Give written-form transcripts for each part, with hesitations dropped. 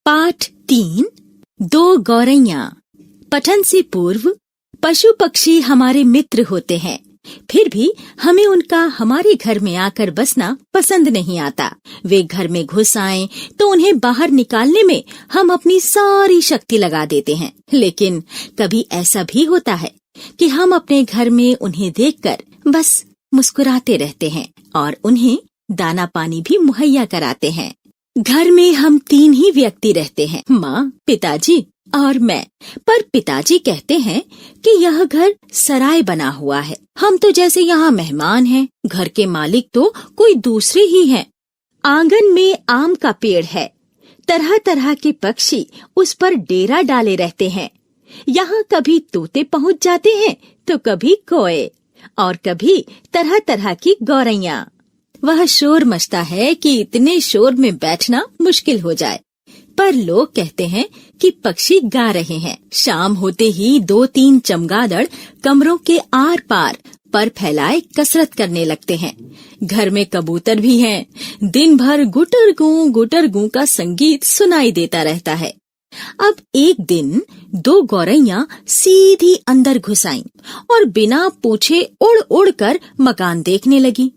पाठ 3 दो गौरैया। पठन से पूर्व पशु पक्षी हमारे मित्र होते हैं, फिर भी हमें उनका हमारे घर में आकर बसना पसंद नहीं आता। वे घर में घुस आएं तो उन्हें बाहर निकालने में हम अपनी सारी शक्ति लगा देते हैं। लेकिन कभी ऐसा भी होता है कि हम अपने घर में उन्हें देखकर बस मुस्कुराते रहते हैं और उन्हें दाना पानी भी मुहैया कराते हैं। घर में हम 3 ही व्यक्ति रहते हैं, माँ, पिताजी और मैं। पर पिताजी कहते हैं कि यह घर सराय बना हुआ है, हम तो जैसे यहाँ मेहमान हैं, घर के मालिक तो कोई दूसरे ही हैं। आंगन में आम का पेड़ है, तरह तरह के पक्षी उस पर डेरा डाले रहते हैं। यहाँ कभी तोते पहुँच जाते हैं तो कभी कोए और कभी तरह तरह की गौरैया। वह शोर मचता है कि इतने शोर में बैठना मुश्किल हो जाए, पर लोग कहते हैं कि पक्षी गा रहे हैं। शाम होते ही 2-3 चमगादड़ कमरों के आर पार पर फैलाए कसरत करने लगते हैं। घर में कबूतर भी हैं। दिन भर गुटर गूं का संगीत सुनाई देता रहता है। अब एक दिन 2 गौरैया सीधी अंदर घुस आईं और बिना पूछे उड़ उड़ कर मकान देखने लगी।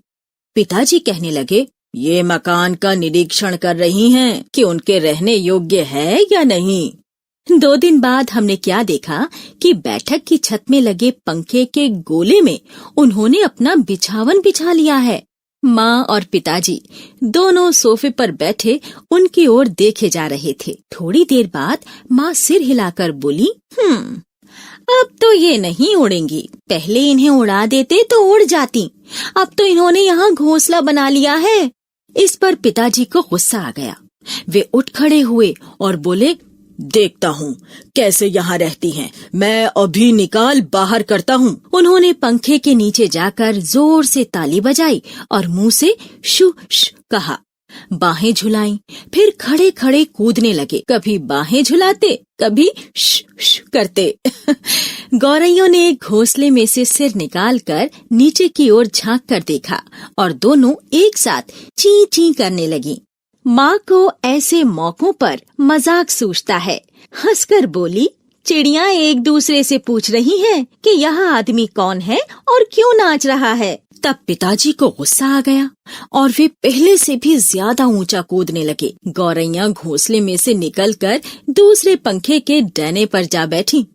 पिताजी कहने लगे, ये मकान का निरीक्षण कर रही हैं कि उनके रहने योग्य है या नहीं। 2 दिन बाद हमने क्या देखा कि बैठक की छत में लगे पंखे के गोले में उन्होंने अपना बिछावन बिछा लिया है। माँ और पिताजी दोनों सोफे पर बैठे उनकी ओर देखे जा रहे थे। थोड़ी देर बाद माँ सिर हिलाकर बोली, अब तो ये नहीं उड़ेंगी, पहले इन्हें उड़ा देते तो उड़ जाती, अब तो इन्होंने यहाँ घोंसला बना लिया है। इस पर पिताजी को गुस्सा आ गया। वे उठ खड़े हुए और बोले, देखता हूँ कैसे यहाँ रहती हैं, मैं अभी निकाल बाहर करता हूँ। उन्होंने पंखे के नीचे जाकर जोर से ताली बजाई और मुंह से शू श कहा, बाहें झुलाई, फिर खड़े खड़े कूदने लगे। कभी बाहें झुलाते, कभी श श करते। गौरैयों ने एक घोंसले में से सिर निकालकर नीचे की ओर झांक कर देखा और दोनों एक साथ ची ची करने लगी। माँ को ऐसे मौकों पर मजाक सूझता है। हंसकर बोली, चिड़िया एक दूसरे से पूछ रही हैं कि यह आदमी कौन है और क्यों नाच रहा है। तब पिताजी को गुस्सा आ गया और वे पहले से भी ज्यादा ऊंचा कूदने लगे। गौरैया घोंसले में से निकलकर दूसरे पंखे के डने पर जा बैठी।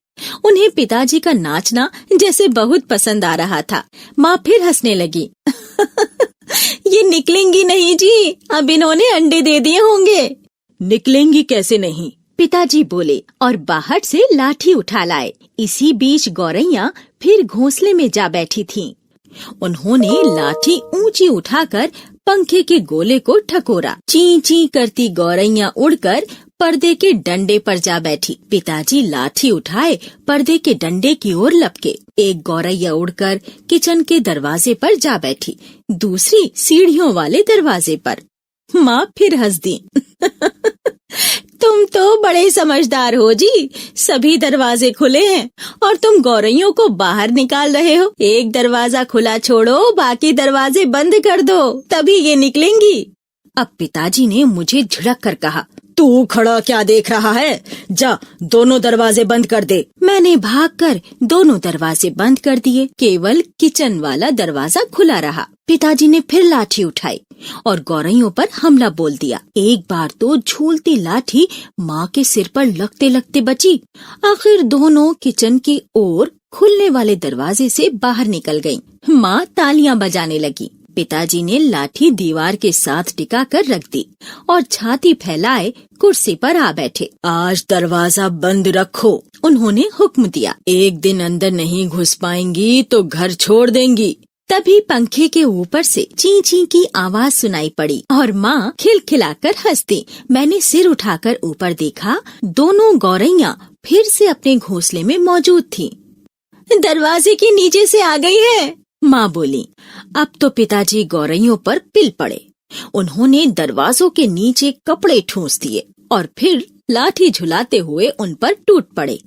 उन्हें पिताजी का नाचना जैसे बहुत पसंद आ रहा था। माँ फिर हंसने लगी। ये निकलेंगी नहीं जी, अब इन्होंने अंडे दे दिए होंगे। निकलेंगी कैसे नहीं, पिताजी बोले और बाहर से लाठी उठा लाए। इसी बीच गौरैया फिर घोंसले में जा बैठी थीं। उन्होंने लाठी ऊंची उठाकर पंखे के गोले को ठकोरा। ची ची करती गौरैया उड़कर पर्दे के डंडे पर जा बैठी। पिताजी लाठी उठाए पर्दे के डंडे की ओर लपके। एक गौरैया उड़कर किचन के दरवाजे पर जा बैठी, दूसरी सीढ़ियों वाले दरवाजे पर। माँ फिर हंस दी। तुम तो बड़े समझदार हो जी, सभी दरवाजे खुले हैं और तुम गौरैयों को बाहर निकाल रहे हो। एक दरवाजा खुला छोड़ो, बाकी दरवाजे बंद कर दो, तभी ये निकलेंगी। अब पिताजी ने मुझे झिड़क कर कहा, तू खड़ा क्या देख रहा है, जा दोनों दरवाजे बंद कर दे। मैंने भागकर दोनों दरवाजे बंद कर दिए, केवल किचन वाला दरवाजा खुला रहा। पिताजी ने फिर लाठी उठाई और गौरैयों पर हमला बोल दिया। एक बार तो झूलती लाठी माँ के सिर पर लगते लगते बची। आखिर दोनों किचन की ओर खुलने वाले दरवाजे से बाहर निकल गईं। माँ तालियां बजाने लगी। पिताजी ने लाठी दीवार के साथ टिका कर रख दी और छाती फैलाए कुर्सी पर आ बैठे। आज दरवाजा बंद रखो, उन्होंने हुक्म दिया। एक दिन अंदर नहीं घुस पाएंगी तो घर छोड़ देंगी। तभी पंखे के ऊपर से ची ची की आवाज सुनाई पड़ी और माँ खिलखिलाकर हंस दी। मैंने सिर उठाकर ऊपर देखा, दोनों गौरैया फिर से अपने घोंसले में मौजूद थीं। दरवाजे के नीचे से आ गई है, माँ बोली। अब तो पिताजी गौरैयों पर पिल पड़े। उन्होंने दरवाजों के नीचे कपड़े ठूंस दिए और फिर लाठी झुलाते हुए उन पर टूट पड़े।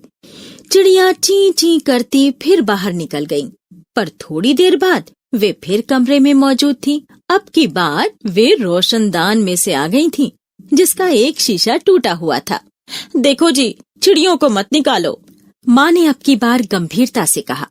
चिड़िया ची ची करती फिर बाहर निकल गईं, पर थोड़ी देर बाद वे फिर कमरे में मौजूद थीं। अब की बार वे रोशनदान में से आ गई थीं। जिसका एक शीशा टूटा हुआ था। देखो जी, चिड़ियों को मत निकालो, माँ ने अब की बार गंभीरता से कहा।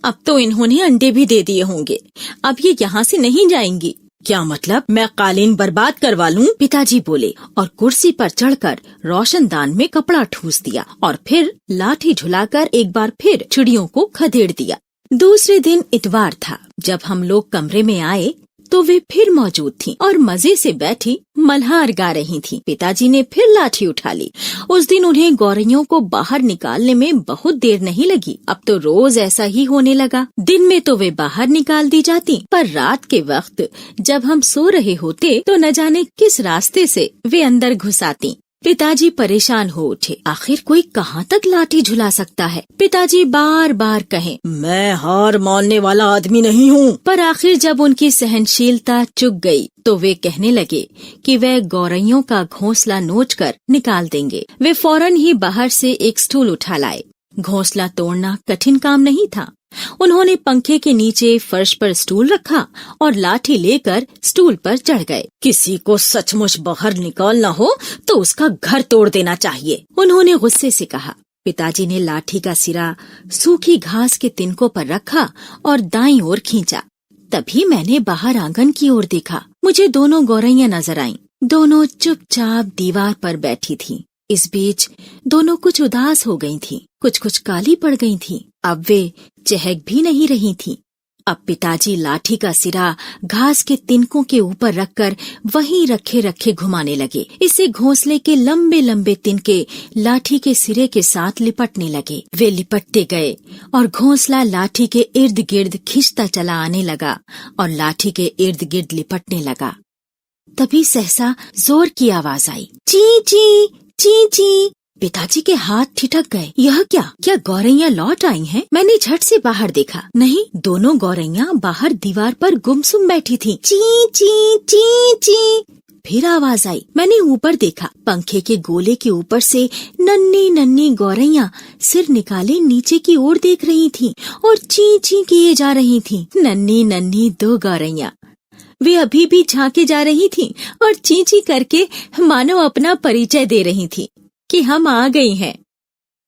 अब तो इन्होंने अंडे भी दे दिए होंगे, अब ये यहाँ से नहीं जाएंगी। क्या मतलब, मैं कालीन बर्बाद करवा लूं? पिताजी बोले और कुर्सी पर चढ़कर रोशनदान में कपड़ा ठूस दिया और फिर लाठी झुलाकर एक बार फिर चिड़ियों को खदेड़ दिया। दूसरे दिन इतवार था। जब हम लोग कमरे में आए तो वे फिर मौजूद थीं और मजे से बैठी मल्हार गा रही थीं। पिताजी ने फिर लाठी उठा ली। उस दिन उन्हें गौरैयों को बाहर निकालने में बहुत देर नहीं लगी। अब तो रोज ऐसा ही होने लगा। दिन में तो वे बाहर निकाल दी जाती, पर रात के वक्त जब हम सो रहे होते तो न जाने किस रास्ते से वे अंदर घुस आती। पिताजी परेशान हो उठे। आखिर कोई कहाँ तक लाठी झुला सकता है? पिताजी बार बार कहें, मैं हार मानने वाला आदमी नहीं हूँ, पर आखिर जब उनकी सहनशीलता चुक गई तो वे कहने लगे कि वे गौरैयों का घोंसला नोचकर निकाल देंगे। वे फौरन ही बाहर से एक स्टूल उठा लाए। घोंसला तोड़ना कठिन काम नहीं था। उन्होंने पंखे के नीचे फर्श पर स्टूल रखा और लाठी लेकर स्टूल पर चढ़ गए। किसी को सचमुच बाहर निकालना हो तो उसका घर तोड़ देना चाहिए, उन्होंने गुस्से से कहा। पिताजी ने लाठी का सिरा सूखी घास के तिनकों पर रखा और दाईं ओर खींचा। तभी मैंने बाहर आंगन की ओर देखा। मुझे दोनों गौरैयां नजर आईं। दोनों चुपचाप दीवार पर बैठी थीं। इस बीच दोनों कुछ उदास हो गई थीं, कुछ काली पड़ गई थीं। अब वे चहक भी नहीं रही थीं। अब पिताजी लाठी का सिरा घास के तिनकों के ऊपर रखकर वहीं रखे रखे घुमाने लगे। इससे घोंसले के लंबे लंबे तिनके लाठी के सिरे के साथ लिपटने लगे। वे लिपटते गए और घोंसला लाठी के इर्द गिर्द खींचता चला आने लगा और लाठी के इर्द गिर्द लिपटने लगा। तभी सहसा जोर की आवाज आई, ची ची ची ची। पिताजी के हाथ ठिठक गए। यह क्या गौरैयां लौट आई हैं? मैंने झट से बाहर देखा। नहीं, दोनों गौरैयां बाहर दीवार पर गुमसुम बैठी थीं। ची ची ची ची। फिर आवाज आई। मैंने ऊपर देखा। पंखे के गोले के ऊपर से नन्ही नन्ही गौरैयां सिर निकाले नीचे की ओर देख रही थीं और ची ची किए जा रही थीं। नन्ही नन्ही दो गौरैयां। वे अभी भी झांके जा रही थीं और ची ची करके मानो अपना परिचय दे रही थीं कि हम आ गई हैं।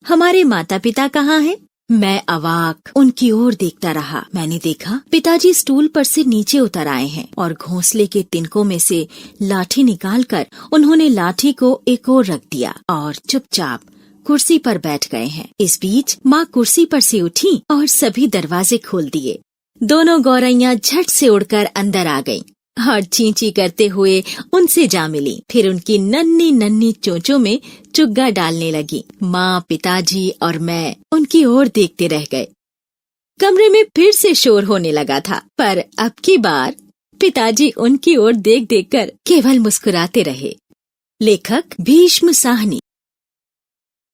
हमारे माता पिता कहाँ हैं? मैं अवाक उनकी ओर देखता रहा। मैंने देखा पिताजी स्टूल पर से नीचे उतर आए हैं और घोंसले के तिनकों में से लाठी निकालकर उन्होंने लाठी को एक ओर रख दिया और चुपचाप कुर्सी पर बैठ गए हैं। इस बीच माँ कुर्सी पर से उठी और सभी दरवाजे खोल दिए। दोनों गौरैयां झट से उड़कर अंदर आ गईं और चींची करते हुए उनसे जा मिली। फिर उनकी नन्ही नन्ही चोंचों में चुग्गा डालने लगी। माँ, पिताजी और मैं उनकी ओर देखते रह गए। कमरे में फिर से शोर होने लगा था, पर अब की बार पिताजी उनकी ओर देख देख कर केवल मुस्कुराते रहे। लेखक भीष्म साहनी।